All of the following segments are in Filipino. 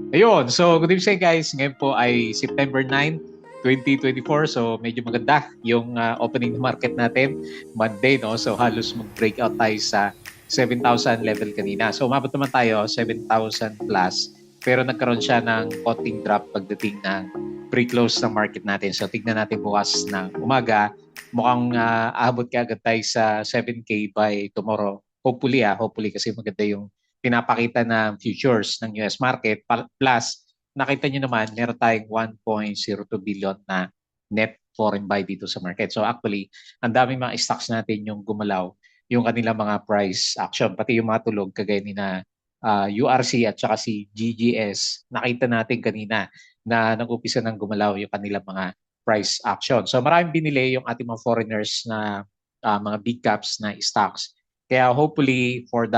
Ayun, so good evening guys. Ngayon po ay September 9, 2024. So medyo maganda yung opening ng market natin. Monday, no? So halos mag-breakout tayo sa 7,000 level kanina. So umabot naman tayo 7,000 plus. Pero nagkaroon siya ng konting drop pagdating ng pre-close ng market natin. So tignan natin bukas ng umaga. Mukhang aabot ka agad tayo sa 7K by tomorrow. Hopefully kasi maganda yung pinapakita ng futures ng US market. Plus, nakita nyo naman, meron tayong 1.02 billion na net foreign buy dito sa market. So actually, ang daming mga stocks natin yung gumalaw, yung kanilang mga price action, pati yung mga tulog kagaya ni na URC at saka si GGS, nakita natin kanina na nag-upisa ng gumalaw yung kanilang mga price action. So maraming binili yung ating mga foreigners na mga big caps na stocks. Kaya hopefully for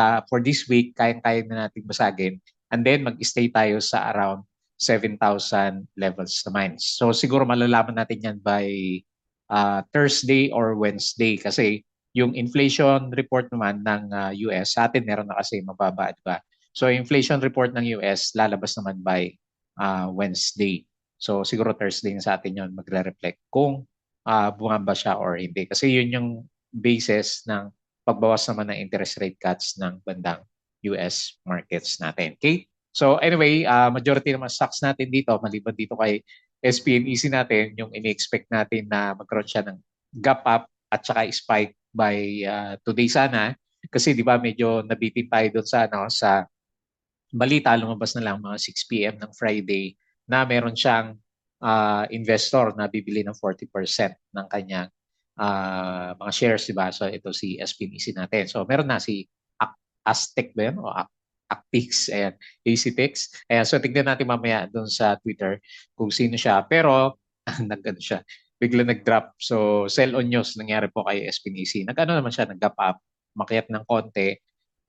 this week, kaya-kaya na natin basagin. And then mag-stay tayo sa around 7,000 levels naman. So siguro malalaman natin yan by Thursday or Wednesday kasi yung inflation report naman ng US, sa atin meron na kasi mababa, di ba? So inflation report ng US lalabas naman by Wednesday. So siguro Thursday na sa atin yon magre-reflect kung bumaba siya or hindi. Kasi yun yung basis ng pagbawas naman ng interest rate cuts ng bandang US markets natin. Okay? So anyway, majority naman stocks natin dito, maliban dito kay SPNEC natin, yung ini-expect natin na magkaroon siya ng gap up at saka spike by today sana. Kasi di ba medyo nabitin tayo doon sa, ano, sa balita, lumabas na lang mga 6 p.m. ng Friday na meron siyang investor na bibili ng 40% ng kanyang mga shares, di ba? So ito si SPNC natin. So meron na si Aztec ba yun? O Actix, ayan, ACTX. Ayan, so tignan natin mamaya doon sa Twitter kung sino siya. Pero nag siya, bigla nag-drop. So sell on news nangyari po kay SPNC. Nag-ano naman siya, nag-gap up, makiat ng konti,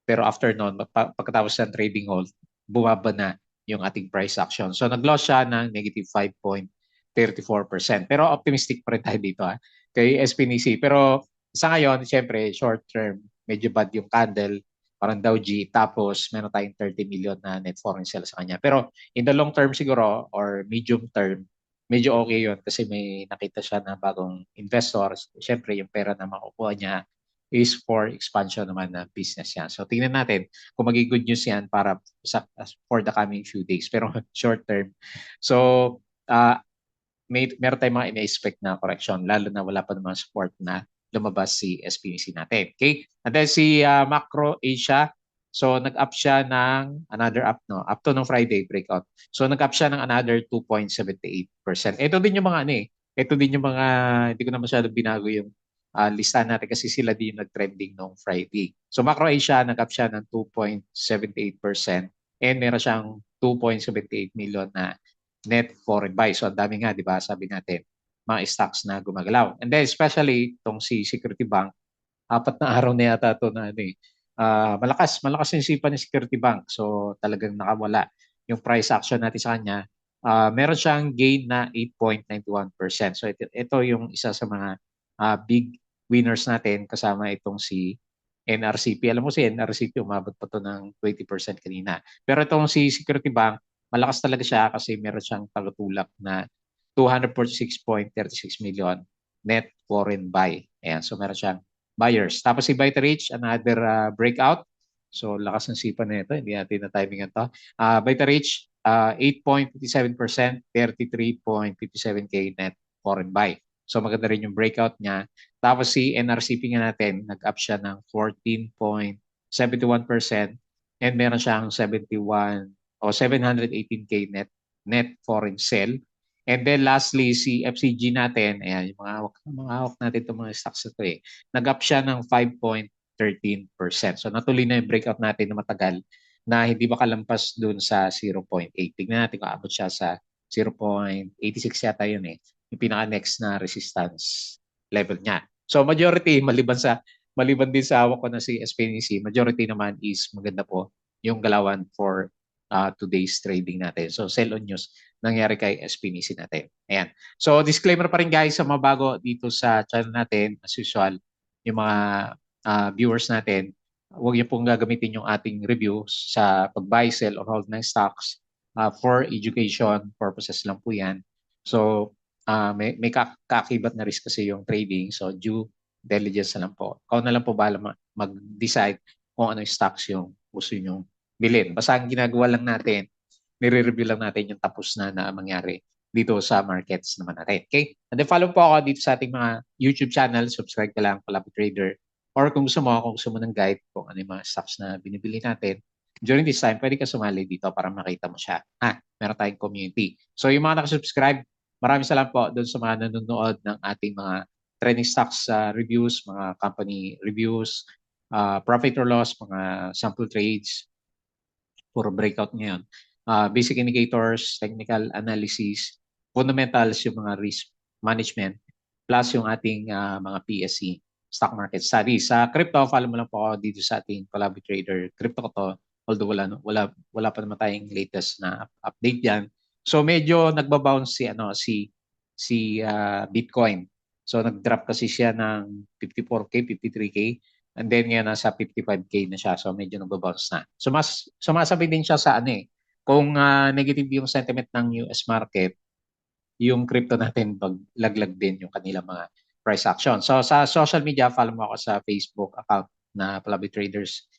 pero after noon, pagkatapos ng trading hold, bumaba na yung ating price action. So nag-loss siya ng negative 5.34%. Pero optimistic pa rin tayo dito kay SPNC. Pero sa ngayon, siyempre, short term, medyo bad yung candle, parang Dow G, tapos meron tayong 30 million na net foreign sales sa kanya. Pero in the long term siguro, or medium term, medyo okay yun kasi may nakita siya na bagong investors. Siyempre, yung pera na makukuha niya is for expansion naman ng business yan. So tingnan natin kung maging good news yan para for the coming few days. Pero short term. So uh, meron tayong mga ina-expect na correction lalo na wala pa naman support na lumabas si SPC natin. Okay? And then si Macro Asia, so nag-up siya ng another up, no? Up to ng Friday breakout. So nag-up siya ng another 2.78%. Ito din yung mga ano eh. Ito din yung mga, hindi ko na masyadong binago yung listahan natin kasi sila din yung nag-trending nung Friday. So Macro Asia, nag-up siya ng 2.78% and meron siyang 2.78 million na net foreign buy. So ang dami nga, di ba, sabi natin, mga stocks na gumagalaw. And then especially itong si Security Bank, 4 na araw na yata ito na ano eh, malakas yung sipa ni Security Bank. So talagang nakawala yung price action natin sa kanya. Meron siyang gain na 8.91%. So ito yung isa sa mga big winners natin kasama itong si NRCP. Alam mo si NRCP, umabot pa to ng 20% kanina. Pero itong si Security Bank, malakas talaga siya kasi meron siyang tagatulak na 246.36 million net foreign buy. Ayan, so meron siyang buyers. Tapos si Vitarich, another breakout. So lakas ng sipa na ito, hindi natin na timing ito. Vitarich, 8.57%, 33.57K net foreign buy. So maganda rin yung breakout niya. Tapos si NRCP nga natin, nag-up siya ng 14.71% and meron siyang 71 o 718K net foreign sale. And then lastly, si FCG natin, ayan, yung mga hawak natin itong mga stocks na ito eh. Nag-up siya ng 5.13%. So natuloy na yung breakout natin na matagal na hindi makalampas dun sa 0.8. Tignan natin kung abot siya sa 0.86 yata yun eh. Yung pinaka-next na resistance level niya. So majority, maliban din sa hawak ko na si SPNC, majority naman is maganda po yung galawan for today's trading natin. So sell on news nangyari kay SPNC natin. Ayan. So disclaimer pa rin guys sa mga bago dito sa channel natin, as usual, yung mga viewers natin, huwag niyo pong gagamitin yung ating review sa pag-buy, sell, or hold ng stocks for education purposes lang po yan. So, may kakibat na risk kasi yung trading. So, due diligence na lang po. Ikaw na lang po bahala mag-decide kung ano yung stocks yung gusto nyo bilhin. Basta ang ginagawa lang natin, nire-review lang natin yung tapos na mangyari dito sa markets naman natin. Okay? And then follow po ako dito sa ating mga YouTube channel. Subscribe ka lang, Palabot Trader. Or kung gusto mo ng guide kung ano yung mga stocks na binibili natin, during this time, pwede ka sumali dito para makita mo siya. Meron tayong community. So yung mga nakasubscribe, maraming salamat po doon sa mga nanonood ng ating mga trending stocks reviews, mga company reviews, profit or loss, mga sample trades, puro breakout ngayon. Basic indicators, technical analysis, fundamentals, yung mga risk management, plus yung ating mga PSE, stock market studies. Sa crypto, follow mo lang po ako dito sa ating Palabot Trader. Crypto ko to, although wala pa naman tayong latest na update diyan. So medyo nagba-bounce si Bitcoin. So nag-drop kasi siya ng 54K, 53K. And then ngayon nasa 55K na siya. So medyo nagbabounce na. So sumasabi din siya sa kung negative yung sentiment ng US market, yung crypto natin laglag din yung kanilang mga price action. So sa social media, follow mo ako sa Facebook account na Palabot Traders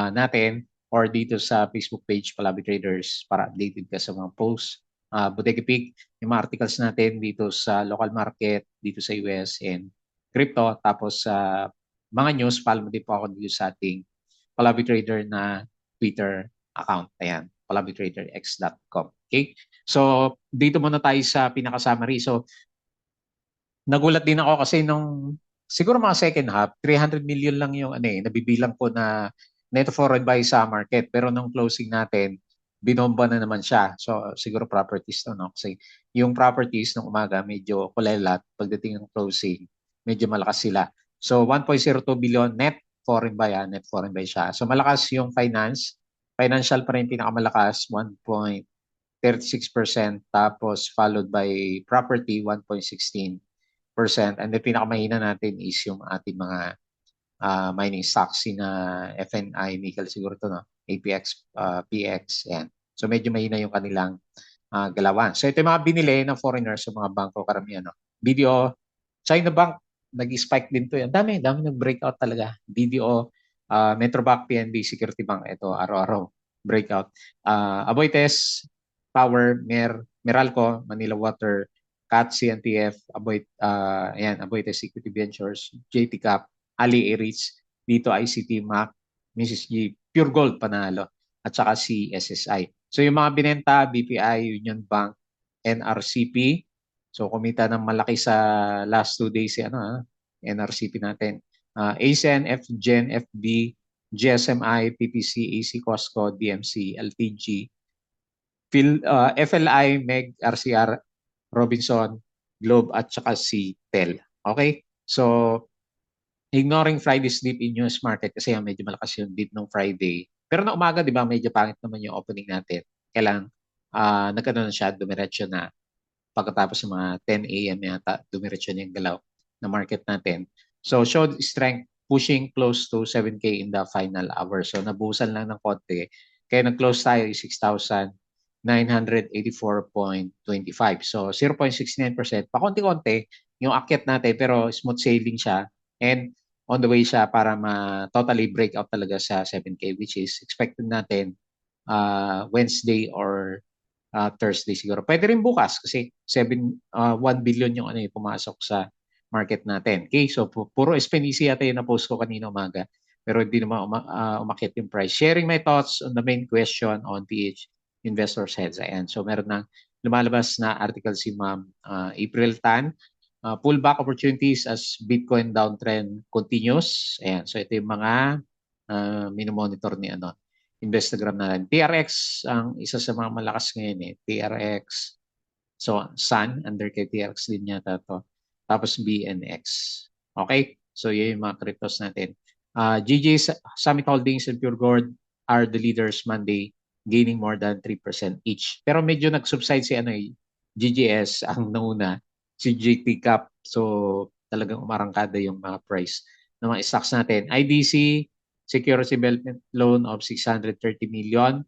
natin, or dito sa Facebook page Palabot Traders para updated ka sa mga posts. Bodega Peak, yung mga articles natin dito sa local market, dito sa US and crypto. Tapos sa mga news, follow mo din po ako dito sa ating Palabot Trader na Twitter account. Ayan, palabottraderx.com. Okay? So, dito muna tayo sa pinaka-summary. So, nagulat din ako kasi siguro mga second half, 300 million lang yung nabibilang ko na net foreign buy sa market. Pero nung closing natin, binomba na naman siya. So, siguro properties to, no? Kasi yung properties nung umaga, medyo kulelat. Pagdating ng closing, medyo malakas sila. So, 1.02 billion net foreign buy, net foreign buy siya. So, malakas yung finance. Financial pa rin pinakamalakas, 1.36%. Tapos, followed by property, 1.16%. And then pinakamahina natin is yung ating mga mining stocks na FNI, nickel siguro to, no? APX, PX, yan. So medyo mahina yung kanilang galawan. So ito yung mga binili ng foreigners sa mga bangko karamihan. No? BDO, China Bank, nag-spike din to. Yan. Dami nag-breakout talaga. BDO, Metrobank, PNB, Security Bank, ito araw-araw breakout. Aboitiz, Power, Meralco, Manila Water, CAT, CNTF, Aboitiz Equity Ventures, JT Cap, Ali Aries, dito ICT, MAC, Mrs. G, Pure Gold panalo, at saka si SSI. So yung mga binenta, BPI, Union Bank, NRCP. So kumita ng malaki sa last 2 days NRCP natin. ASEN, FGen, FB, GSMI, PPC, AC Costco, DMC, LTG, FLI, MEG, RCR, Robinson, Globe, at saka si TEL. Okay? So, ignoring Friday's dip in US market kasi medyo malakas yung dip ng Friday. Pero na umaga, di ba, medyo pangit naman yung opening natin. Kailang nagkano na siya, dumiretso na pagkatapos ng mga 10 a.m. yata, dumiretso na yung galaw na market natin. So, showed strength pushing close to 7K in the final hour. So, nabuhusan lang ng konti. Kaya nag-close tayo 6,984.25. So, 0.69%. Pakonti-konti yung akyat natin pero smooth sailing siya. And on the way siya para totally break out talaga sa 7K, which is expected natin Wednesday or Thursday siguro. Pwede rin bukas kasi 1 billion yung pumasok sa market natin. Okay, so puro SPNC yata yung na-post ko kanina umaga, pero hindi naman umakyat yung price. Sharing my thoughts on the main question on PH Investors Heads. Ayan, so meron nang lumalabas na article si Ma'am April Tan. Pullback opportunities as Bitcoin downtrend continues. Ayan, so ito yung mga minomonitor ni Instagram natin. TRX ang isa sa mga malakas ngayon TRX. So Sun, under kay TRX din yata to. Tapos BNX. Okay? So yun yung mga cryptos natin. GG Summit Holdings and Pure Gold are the leaders Monday, gaining more than 3% each. Pero medyo nag-subside si GGS ang nauna, si GT Cap. So talagang umarangkada yung mga price ng mga stocks natin. IDC, Security Development Loan of 630 million.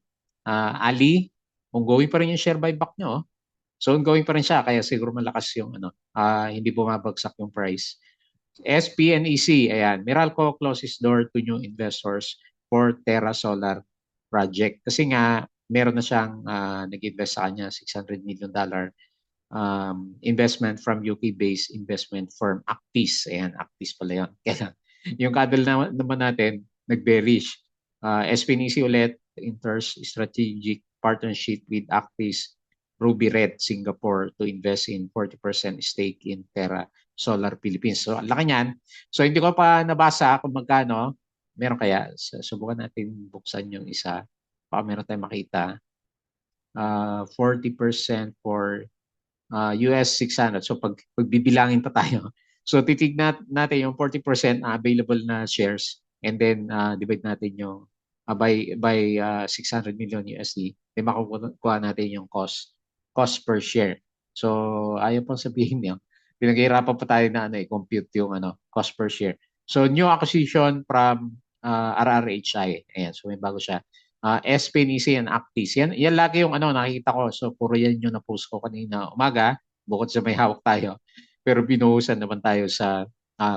Ali, ongoing pa rin yung share buyback nyo. So ongoing pa rin siya, kaya siguro malakas yung hindi bumabagsak yung price. SPNEC, ayan, Meralco closes door to new investors for Terra Solar project. Kasi nga, meron na siyang nag-invest sa kanya, $600 million investment from UK-based investment firm Actis. Ayan, Actis pala yun. Kaya yung kadal naman natin, nag-bearish. SPNEC ulit enters strategic partnership with Actis Ruby Red Singapore to invest in 40% stake in Terra Solar Philippines. So, ang laki niyan. So, hindi ko pa nabasa kung magkano. Meron kaya? Subukan natin buksan yung isa. Baka meron tayong makita. 40% for US 600. So, pagbibilangin pa tayo. So, titignan natin yung 40% available na shares and then divide natin yung by 600 million USD. Then makukuha natin yung cost per share. So, ayaw pang sabihin niyo. Pinag-iirapan pa tayo na compute yung cost per share. So, new acquisition from RRHI. Ayan, so may bago siya. SPNEC and Actis. Yan lagi yung nakikita ko. So, puro yan yung na-post ko kanina umaga, bukod sa may hawak tayo. Pero binuhusan naman tayo sa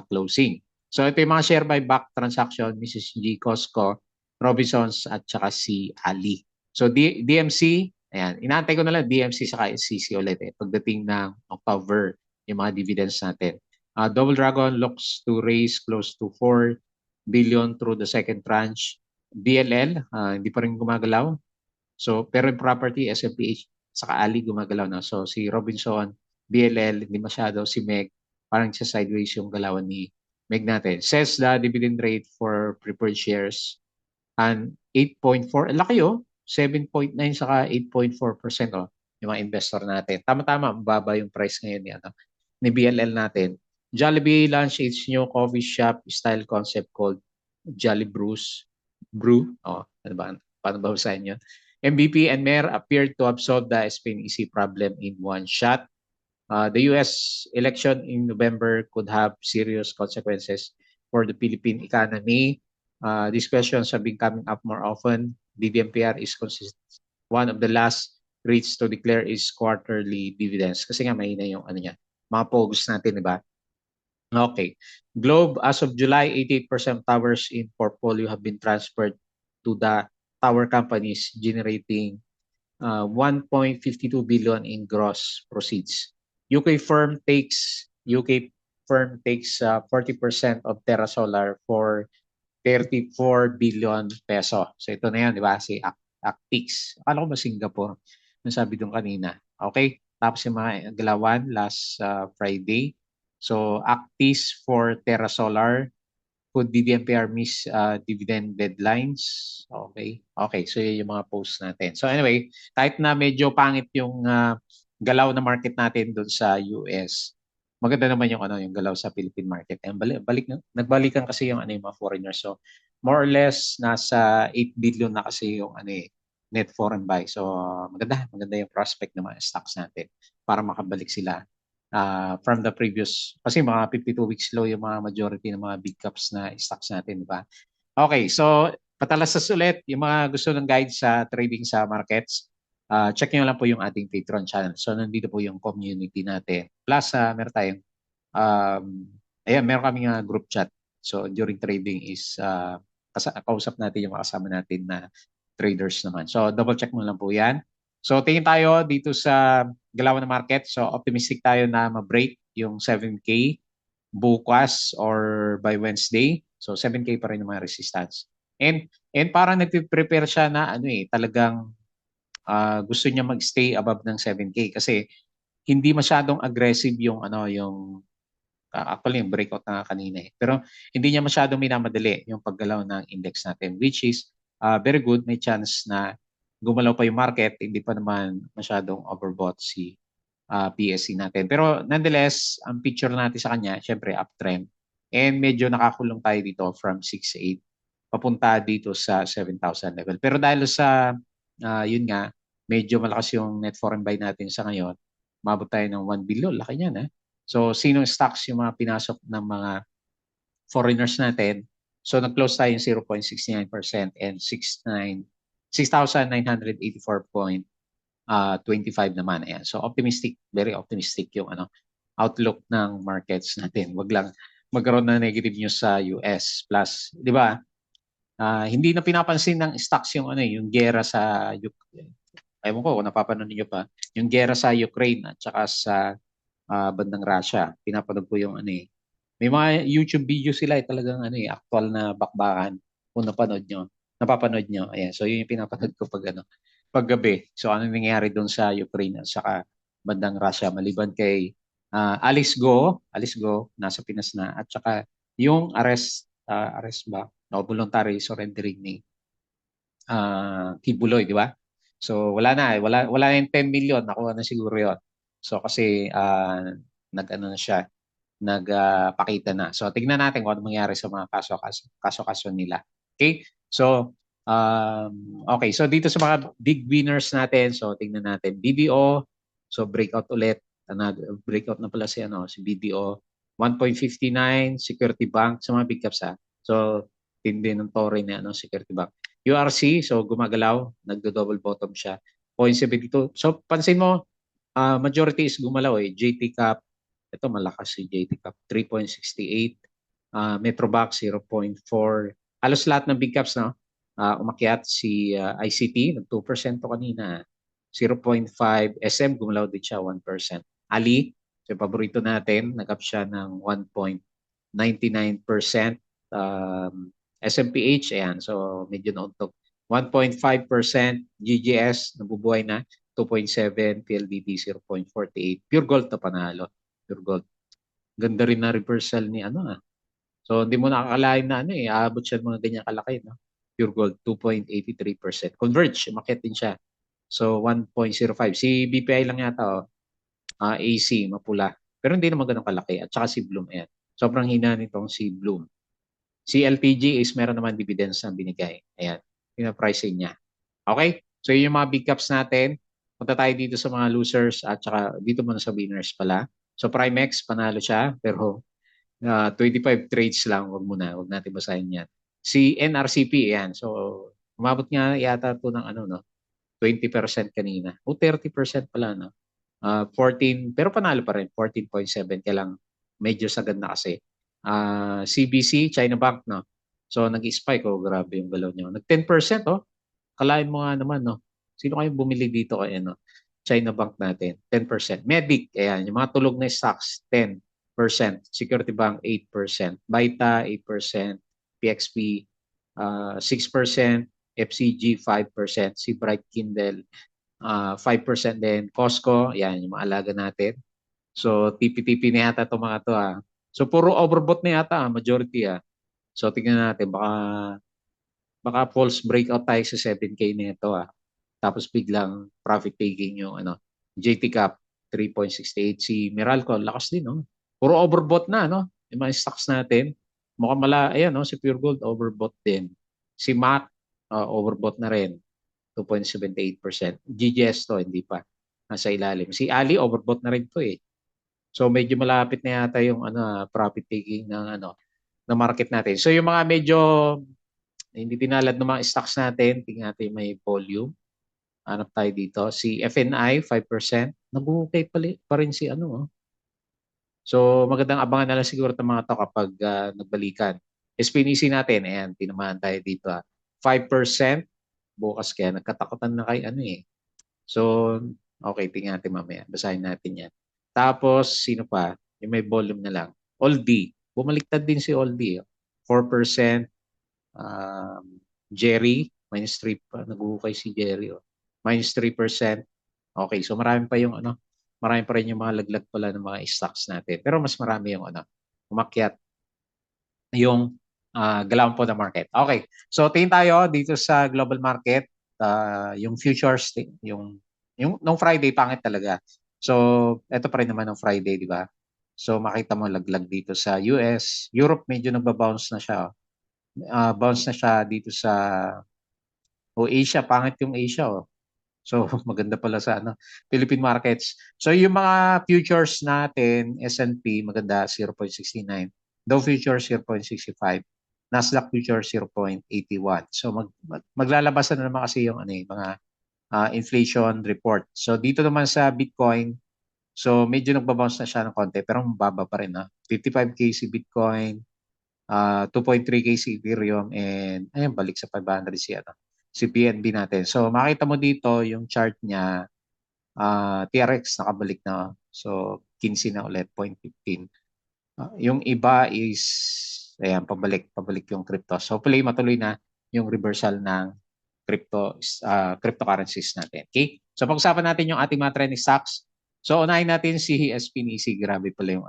closing. So, ito yung mga share buyback transaction, Mrs. G. Costco, Robinsons, at saka si Ali. So, DMC, ayan, inaantay ko na lang DMC saka SCC ulit pagdating ng October, yung mga dividends natin. Double Dragon looks to raise close to 4 billion through the second tranche. DLL, hindi pa rin gumagalaw. So, pero yung property, SMPH, saka Ali gumagalaw na. So, si Robinson, DLL, hindi masyado. Si Meg, parang sa sideways yung galawan ni Meg natin. Says the dividend rate for preferred shares and 8.4. Laki 7.9 saka 8.4% yung mga investor natin. Tama-tama, mababa yung price ngayon ni BLL natin. Jollibee launched its new coffee shop style concept called Jolly Brew. Ano ba? Paano ba usahin yun? MVP and Mayor appeared to have solved the SPNEC problem in one shot. The US election in November could have serious consequences for the Philippine economy. These questions have been coming up more often. DDMPR is one of the last REITs to declare its quarterly dividends. Kasi nga mahina yung niya, mga POGs natin, di ba? Okay. Globe, as of July, 88% towers in portfolio have been transferred to the tower companies, generating 1.52 billion in gross proceeds. UK firm takes 40% of Terra Solar for 34 billion peso. So ito na yan, di ba? Si Actix. Akala ko ba Singapore? Nasabi doon kanina. Okay? Tapos yung mga galawan last Friday. So Actis for Terra Solar, could DDMPR miss dividend deadlines? Okay. Okay, so yun yung mga posts natin. So anyway, kahit na medyo pangit yung galaw na market natin doon sa US, maganda naman yung galaw sa Philippine market. And nagbalikan kasi yung yung mga foreigners. So more or less nasa 8 billion na kasi yung net foreign buy. So maganda yung prospect ng mga stocks natin para makabalik sila from the previous, kasi mga 52 weeks low yung mga majority ng mga big caps na stocks natin, di ba? Okay, so patalasas ulit yung mga gusto ng guide sa trading sa markets. Check nyo lang po yung ating Patreon channel. So nandito po yung community natin. Plus, meron tayong, meron kaming group chat. So during trading is, kausap natin yung kasama natin na traders naman. So double check mo lang po yan. So tingin tayo dito sa galawan ng market. So optimistic tayo na ma-break yung 7K bukas or by Wednesday. So 7K pa rin yung mga resistance. And parang nagpe-prepare siya na talagang gusto niya mag-stay above ng 7K kasi hindi masyadong aggressive yung yung actually yung breakout na kanina Pero hindi niya masyadong minamadali yung paggalaw ng index natin, which is very good. May chance na gumalaw pa yung market, hindi pa naman masyadong overbought si PSC natin. Pero nonetheless, ang picture natin sa kanya, syempre uptrend. And medyo nakakulong tayo dito from 6.8 papunta dito sa 7,000 level. Pero dahil sa, yun nga, medyo malakas yung net foreign buy natin sa ngayon, mabot tayo ng 1 billion. Laki niyan. So, sinong stocks yung mga pinasok ng mga foreigners natin? So, nag-close tayo yung 0.69% and 6,984.5 25 naman. Ayan. So optimistic, very optimistic yung outlook ng markets natin. Wag lang magkaroon ng negative news sa US plus, 'di ba? Hindi na pinapansin ng stocks yung yung giyera sa Ukraine. Ewan ko kung napapanood niyo pa, yung giyera sa Ukraine at saka sa bandang Russia. Pinapanood ko yung may mga YouTube video sila talagang actual na bakbakan kung napapanood nyo. Ayan, so yun yung pinapanood ko paggabi. So ano nangyayari doon sa Ukraine at saka bandang Russia maliban kay Alice Go nasa Pinas na at saka yung arrest ba o voluntary surrendering ni Kibuloy, di ba? So wala na, wala yung 10 million, nakuha na siguro 'yon. So kasi nag-ano na siya, nagpakita na. So tignan natin kung ano mangyari sa mga kaso-kaso nila. Okay? So okay, so dito sa mga big winners natin, so tingnan natin BDO, so breakout ulit, breakout na pala si BDO 1.59 Security Bank sa mga big caps ha. So tindi ng Torre na Security Bank. URC, so gumagalaw, nagdo-double bottom siya. 0.72. So pansin mo, majority is gumalaw JT Cap, ito malakas si JT Cap, 3.68. Metrobank, 0.4. Halos lahat ng big caps, no? Umakyat si ICT, nag 2% to kanina. 0.5. SM, gumalaw din siya, 1%. Ali, so paborito natin, nag-up siya ng 1.99%. SMPH, ayan, so medyo nauntok. 1.5%, GGS, nabubuhay na, 2.7, PLDT, 0.48. Pure Gold na panalo. Pure Gold. Ganda rin na reversal ni So hindi mo nakakalain na aabot siya mga ganyan kalaki, no? Pure Gold 2.83%. Converge, umakyat din siya. So 1.05. Si BPI lang yata AC mapula. Pero hindi naman ganun kalaki at saka si Bloom ayan. Sobrang hina nitong si Bloom. Si LTG is meron naman dividends na binigay. Ayan. Yung pricing niya. Okay? So yun yung mga big caps natin. Punta tayo dito sa mga losers at saka dito muna sa winners pala. So Primex, panalo siya pero 25 trades lang, wag natin basahin yan. Si NRCP, yan. So, umabot nga yata ito ng 20% kanina. O 30% pala, no? 14, pero panalo pa rin, 14.7, kaya lang medyo sagad na kasi. CBC, China Bank, no? So, nag-spike, grabe yung galaw niya. Nag 10%, Kalain mo nga naman, no? Sino kayo bumili dito kay China Bank natin? 10%. Medic, ayan, yung mga tulog na stocks, 10%. Security Bank, 8%. Baita, 8%. PXP, 6%. FCG, 5%. Si Bright Kindle, 5% din. Costco, yan, yung mga alaga natin. So, TP-TP na yata itong mga to So, puro overbought na yata, majority So, tingnan natin, baka false breakout tayo sa 7K na ito Tapos biglang profit taking yung JT Cap 3.68. Si Meralco lakas din Puro overbought na Yung mga stocks natin. Mukhang ayan si Pure Gold overbought din. Si MAC overbought na rin 2.78%. GGS to hindi pa nasa ilalim. Si Ali overbought na rin to So medyo malapit na yata yung profit taking ng ng market natin. So yung mga medyo hindi tinalad ng mga stocks natin, tingnan natin may volume. Hanap tayo dito. Si FNI, 5%. Nag-okay pa rin si So, magandang abangan na lang siguro ng mga to kapag nagbalikan. SPNEC natin, ayan, tinamaan tayo dito. 5%. Bukas kaya nagkatakutan na kay So, okay, tingnan natin mamaya. Basahin natin yan. Tapos, sino pa? Yung may volume na lang. Oldie. Bumaliktad din si Oldie. 4%. Jerry, -3 pa. Nag-ukay si Jerry. -3%. Okay, so marami pa yung marami pa rin yung mga laglag pala ng mga stocks natin. Pero mas marami yung umakyat yung galaw po ng market. Okay, so tingin tayo dito sa global market, yung futures, yung nung Friday pangit talaga. So, ito pa rin naman ng Friday, di ba? So, makita mo laglag dito sa US. Europe medyo nagba-bounce na siya. Bounce na siya dito sa Asia, pangit yung Asia So maganda pala sa Philippine markets. So yung mga futures natin, S&P maganda 0.69, Dow Futures 0.65, Nasdaq Futures 0.81. So maglalabasan na naman kasi yung mga inflation report. So dito naman sa Bitcoin, so medyo nagbabounce na siya ng konti pero mababa pa rin. 55K si Bitcoin, 2.3K si Ethereum, and ayun, balik sa 500 si PNB natin. So makita mo dito yung chart niya, TRX nakabalik na. So 15 na ulit, 0.15. Yung iba is, ayan, pabalik yung crypto. So hopefully matuloy na yung reversal ng cryptocurrencies natin. Okay? So pag-usapan natin yung ating mga trending stocks. So unahin natin si SPNEC. Grabe pala yung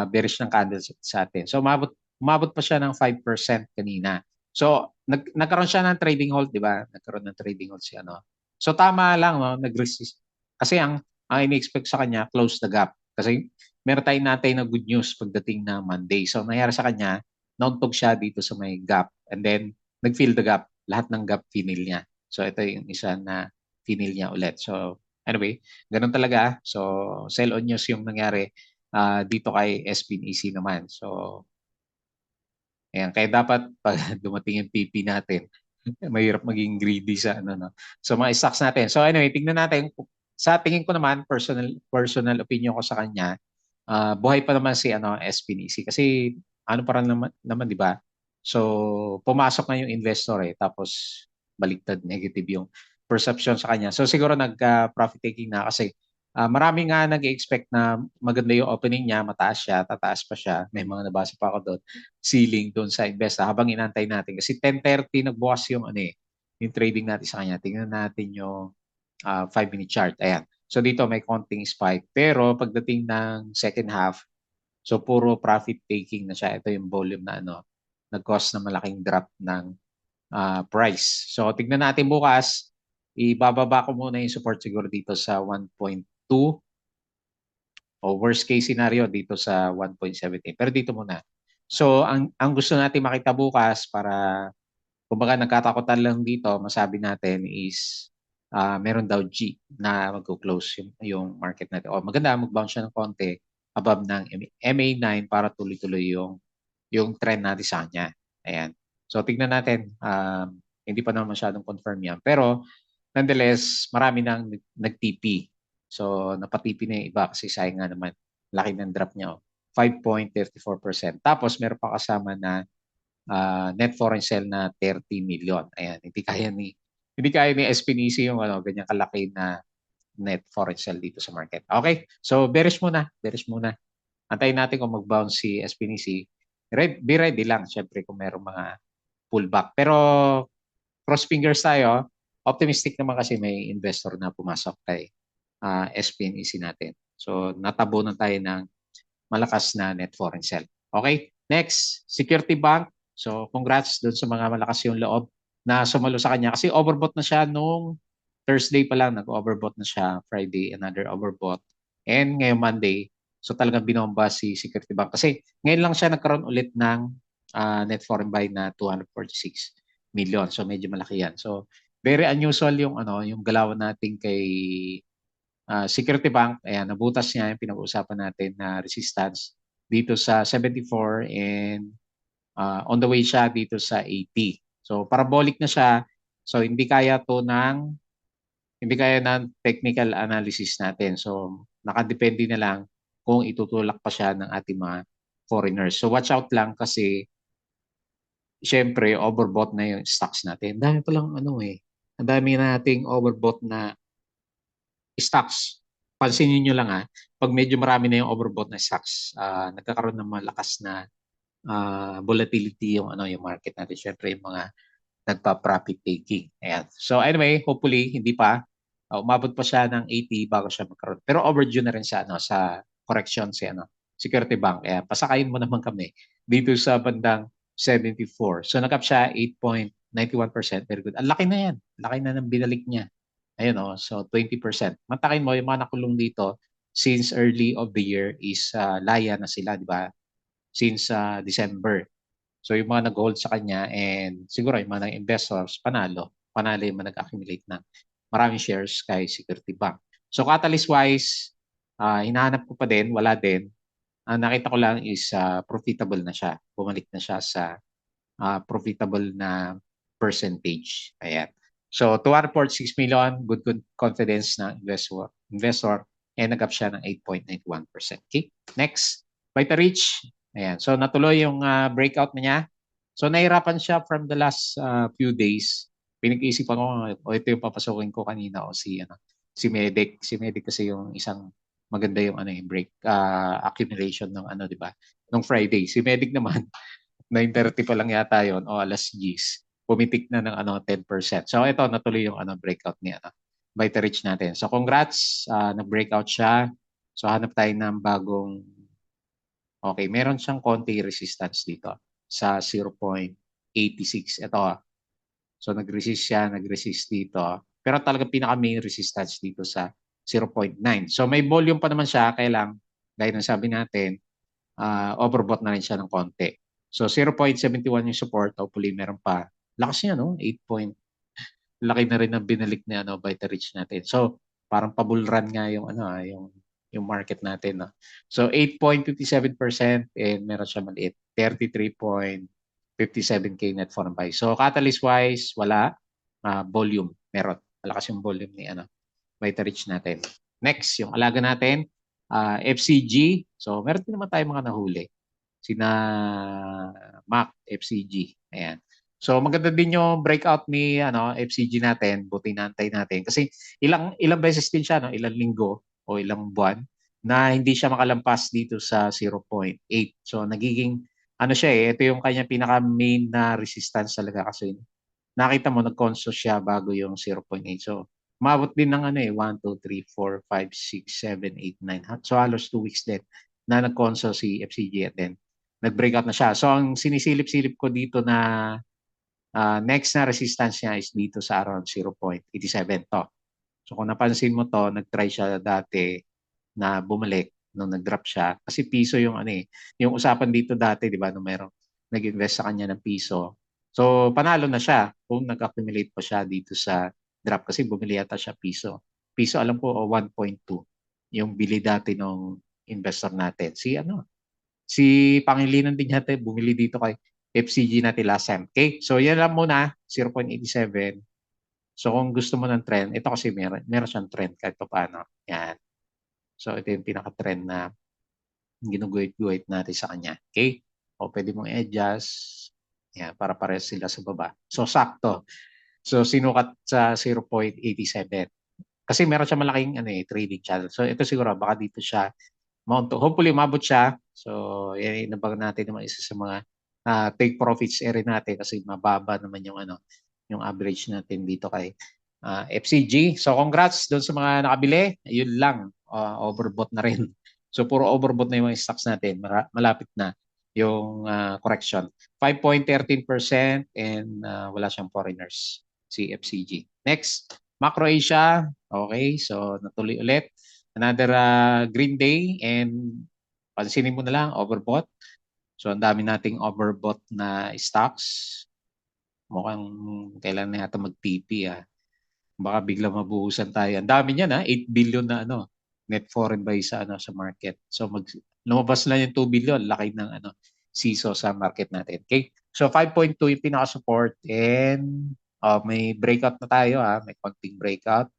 bearish ng candles sa atin. So umabot pa siya ng 5% kanina. So nagkaroon siya ng trading halt, di ba? Nagkaroon ng trading halt si ano. So tama lang, no? Nag-resist. Kasi ang ini-expect sa kanya, close the gap. Kasi meron tayong natay na good news pagdating na Monday. So nangyari sa kanya, nauntog siya dito sa may gap. And then, nag-fill the gap. Lahat ng gap finil niya. So ito yung isa na finil niya ulit. So anyway, ganun talaga. So sell on news yung nangyari dito kay SPNEC naman. So ayan, kaya dapat pag dumating yung PP natin, mahirap maging greedy sa ano, no. So mga stocks natin. So anyway, tingnan natin. Sa tingin ko naman, personal opinion ko sa kanya, buhay pa naman si SPNEC kasi ano pa rin naman 'di ba? So pumasok na yung investor tapos baliktad negative yung perception sa kanya. So siguro nag-profit taking na kasi marami nga nag-expect na maganda yung opening niya, mataas siya, tataas pa siya. May mga nabasa pa ako doon, ceiling doon sa investa habang inantay natin kasi 10:30 nagbukas yung yung trading natin sa kanya. Tingnan natin yung 5-minute chart. Ayan. So dito may konting spike. Pero pagdating ng second half, so puro profit taking na siya. Ito yung volume na nag-cause na malaking drop ng price. So tignan natin bukas. Ibababa ko muna yung support siguro dito sa 1.2 o worst case scenario dito sa 1.17. Pero dito muna. So ang gusto natin makita bukas para kumbaga nagkatakutan lang dito, masabi natin is meron daw G na mag-close yung market natin. O maganda, mag-bounce siya ng konti above ng MA9 para tuloy-tuloy yung trend natin sa kanya. Ayan. So tignan natin. Hindi pa naman masyadong confirm yan. Pero nonetheless, marami nang nag-TP. So napatipi na yung iba kasi sayang nga naman. Laki ng drop niya. 5.34%. Tapos meron pa kasama na net foreign sale na 30 million. Ayan, hindi kaya ni SPNEC yung ganyan kalaki na net foreign sale dito sa market. Okay? So bearish muna, bearish muna. Antayin natin kung mag-bounce si SPNEC. Be ready lang syempre kung merong mga pullback. Pero cross fingers tayo. Optimistic naman kasi may investor na pumasok kay SPNEC natin. So natabunan tayo ng malakas na net foreign sale. Okay? Next, Security Bank. So congrats doon sa mga malakas yung loob na sumalo sa kanya. Kasi overbought na siya nung Thursday pa lang. Nag-overbought na siya. Friday, another overbought. And ngayong Monday, so talagang binomba si Security Bank. Kasi ngayon lang siya nagkaroon ulit ng net foreign buy na 246 million. So medyo malaki yan. So very unusual yung galawan natin kay Security Bank. Ayan, nabutas niya yung pinag-uusapan natin na resistance dito sa 74 and on the way siya dito sa 80. So parabolic na siya. So hindi kaya ng technical analysis natin. So nakadepende na lang kung itutulak pa siya ng ating mga foreigners. So watch out lang kasi syempre overbought na yung stocks natin. Ang dami palang ang dami nating overbought na stocks. Pansinin nyo lang pag medyo marami na yung overbought na stocks, nagkakaroon ng malakas na volatility yung market natin. Syempre yung mga nagpa-profit taking. Ayan. So anyway, hopefully hindi pa umabot pa siya ng 80 bago siya magkaroon. Pero overdue na rin siya sa correction si Security Bank. Ayan, pasakayin mo naman kami dito sa bandang 74. So nag-up siya 8.91%. Very good. Ang laki na yan. Laki na ng binalik niya. Ayun so 20%. Matakin mo yung mga nakulong dito since early of the year is laya na sila, di ba? Since December. So yung mga nag-hold sa kanya and siguro yung mga investors, panalo yung mga nag-accumulate ng maraming shares kay Security Bank. So catalyst-wise, hinahanap ko pa din, wala din. Ang nakita ko lang is profitable na siya. Bumalik na siya sa profitable na percentage. Ayan. So 246 million, good confidence na investor and nag-up siya ng 8.91%. Okay, next, Vitarich. Ayan, so natuloy yung breakout niya. So nahirapan siya from the last few days. Pinag-iisipan ko, ito yung papasokin ko kanina o si Medic. Si Medic kasi yung isang maganda yung yung break accumulation ng di ba? Nung Friday. Si Medic naman 9:30 pa lang yata yon o alas 10. Pumitik na ng 10%. So ito natuloy yung breakout ni Vitarich natin. So congrats, nag-breakout siya. So hanap tayo ng bagong okay, meron siyang konti resistance dito sa 0.86. Ito. So nag-resist siya, nag-resist dito. Pero talaga pinaka main resistance dito sa 0.9. So may volume pa naman siya, kaya lang, gaya ng sabi natin, overbought na rin siya ng konti. So 0.71 yung support, hopefully meron pa. Lakas niya, no? 8 point. Laki na rin ang binalik ni Vitarich natin. So parang pabull run nga yung yung market natin, no? So 8.57% and meron siya maliit. 33.57K net foreign buy. So catalyst wise, wala. Volume, meron. Malakas yung volume ni Vitarich natin. Next, yung alaga natin, FCG. So meron din naman tayo mga nahuli. Sina Mac, FCG. Ayan. So maganda din yung breakout ni FCG natin, buti naantay natin kasi ilang beses din siya, no, ilang linggo o ilang buwan na hindi siya makalampas dito sa 0.8. So nagiging siya ito yung kanya pinaka main na resistance talaga kasi nakita mo nag-console siya bago yung 0.8. So umabot din ng 1, 2, 3, 4, 5, 6, 7, 8, 9. So halos 2 weeks din na nag-console si FCG at then nag-breakout na siya. So ang sinisilip-silip ko dito na next na resistance niya is dito sa around 0.87 to. So kung napansin mo to, nag-try siya dati na bumalik nung nag-drop siya kasi piso yung yung usapan dito dati, 'di ba, nung merong nag-invest sa kanya ng piso. So panalo na siya kung nag-accumulate pa siya dito sa drop kasi bumili yata siya piso. Piso alam ko 1.2 yung bili dati nung investor natin. Si Pangilinan din yata bumili dito kay FCG natin last time. Okay? So yan lang muna, 0.87. So kung gusto mo ng trend, ito kasi meron siyang trend kahit pa paano. Yan. So ito yung pinaka-trend na ginuguhit-guhit natin sa kanya. Okay? O pwede mong i-adjust. Yan, para pares sila sa baba. So sakto. So sinukat sa 0.87. Kasi meron siya malaking trading channel. So ito siguro baka dito siya hopefully umabot siya. So yan inabang natin naman isa sa mga take profits area natin kasi mababa naman yung average natin dito kay FCG. So congrats doon sa mga nakabili. Yun lang, overbought na rin. So puro overbought na yung mga stocks natin. Malapit na yung correction. 5.13% and wala siyang foreigners si FCG. Next, Macro Asia. Okay, so natuloy ulit. Another green day and pansinin mo na lang, overbought. So ang dami nating overbought na stocks. Mukhang kailan na yata mag-TP Baka bigla mabuhusan tayo. Ang dami niyan 8 billion na net foreign buy sa sa market. So lumabas na yung 2 billion, laki ng siso sa market natin. Okay? So 5.2 yung pinaka-support and may breakout na tayo may konting breakout.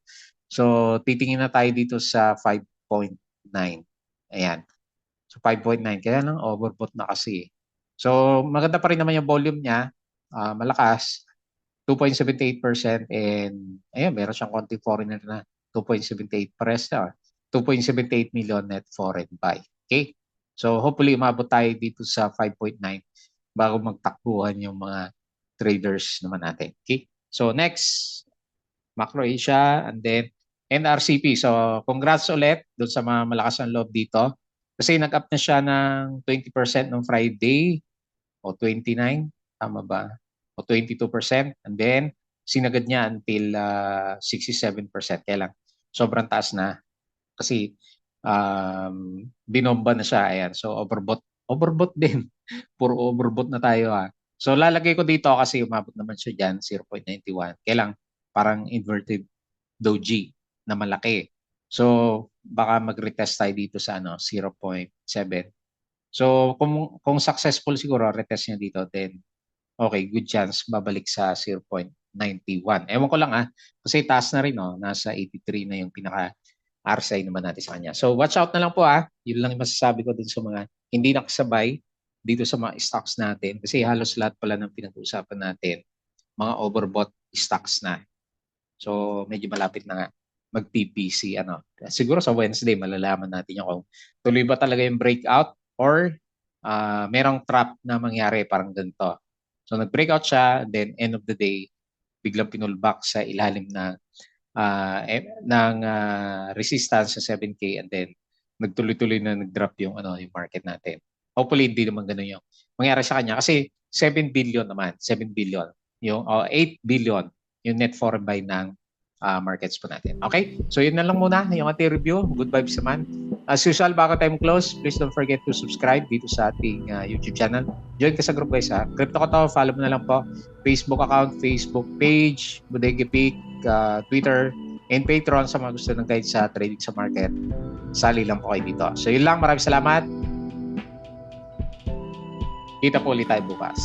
So titingin na tayo dito sa 5.9. Ayan. So 5.9 kaya lang overbought na kasi. So maganda pa rin naman yung volume niya. Malakas. 2.78% and ayan, meron siyang konting foreigner na 2.78 pares na. 2.78 million net foreign buy. Okay? So hopefully umabot tayo dito sa 5.9 bago magtakbuhan yung mga traders naman natin. Okay? So next, Macro Asia and then NRCP. So congrats ulit doon sa mga malakas ang loob dito. Kasi nag-up na siya ng 20% noong Friday o 29, tama ba? O 22%. And then sinagad niya until 67%. Kaya lang, sobrang taas na. Kasi binomba na siya. Ayan. So overbought. Overbought din. Puro overbought na tayo So lalagay ko dito kasi umabot naman siya dyan, 0.91. Kaya lang, parang inverted doji na malaki. So baka mag-retest tayo dito sa 0.7. So kung successful siguro retest niya dito then okay, good chance babalik sa 0.8 91. Ewan ko lang kasi taas na rin, no? Nasa 83 na yung pinaka RSI naman natin sa kanya. So watch out na lang po Yun lang yung masasabi ko dun sa mga hindi nakasabay dito sa mga stocks natin kasi halos lahat pala ng pinag-uusapan natin mga overbought stocks na. So medyo malapit na nga mag-PPC Siguro sa Wednesday malalaman natin yung kung tuloy ba talaga yung breakout or merong trap na mangyari parang ganito. So nag-breakout siya, then end of the day biglang pinulbak sa ilalim ng resistance sa 7K and then nagtuloy-tuloy na nag-drop yung yung market natin. Hopefully hindi naman ganoon yung mangyari sa kanya kasi 7 billion naman, 7 billion yung 8 billion yung net foreign buy ng markets po natin. Okay? So yun na lang muna yung ating review. Good vibes naman. As usual, bago tayo close, please don't forget to subscribe dito sa ating YouTube channel. Join ka sa group guys Crypto ko to, follow mo na lang po. Facebook account, Facebook page, Bodega Peak, Twitter, and Patreon sa mga gusto ng guide sa trading sa market. Sali lang po kayo dito. So yun lang, maraming salamat. Kita po ulit tayo bukas.